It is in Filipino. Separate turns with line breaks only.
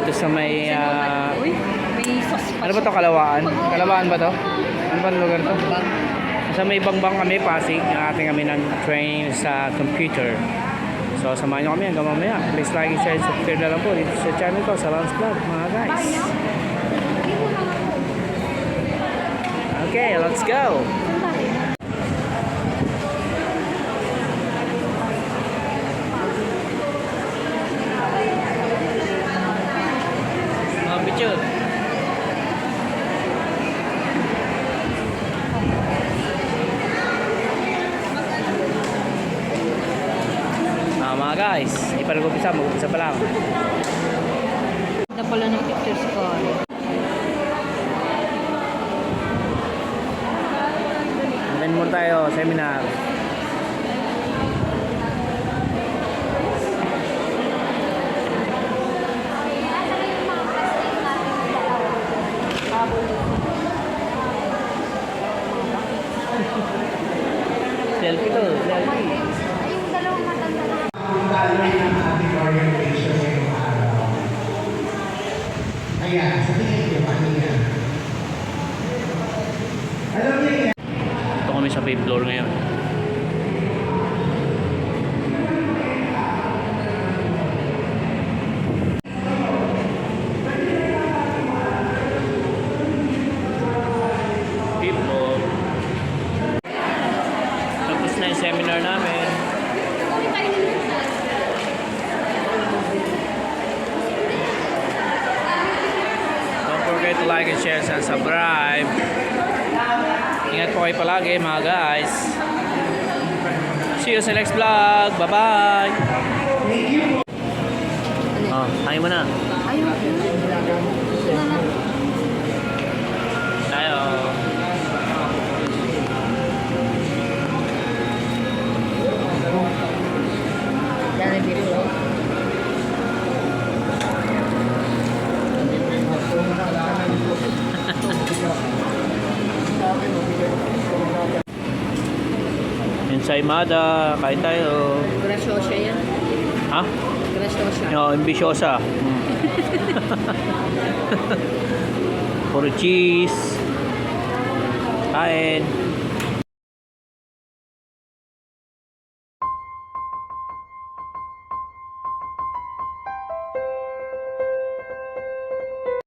dito sa may
Uy, may sauce pa
ano ba to, Kalawaan? Kalawaan ba to? Ano ba lugar to? Sa may Bangbang kami, Pasig. Nakating kami ng train sa computer. So samahan nyo kami hanggang mamaya. Please like and share and subscribe na lang po dito sa channel ko, sa Lance Vlog, mga guys. Okay, let's go! Mga picture. Mga guys, hindi pa nag-upisa, mag-upisa pa lang.
na pala ng pictures ko.
Then muna tayo, seminar. Selfie to, selfie.
Ayan, sa tingin niyo, ano yan? Alam niyo yan?
Ito kami sa fifth floor ngayon. Fifth floor. Tapos na yung seminar namin. Don't forget to like and share and subscribe. Ingat po kayo palagi mga guys. See you sa next vlog. Bye bye. Oh, tayo muna.
Ayun.
Tayo.
Jollibee float.
Ensaymada. Kain tayo.
Grasyosa yan.
Ha?
Grasyosa.
No, ambisyosa. Puro cheese. Kain.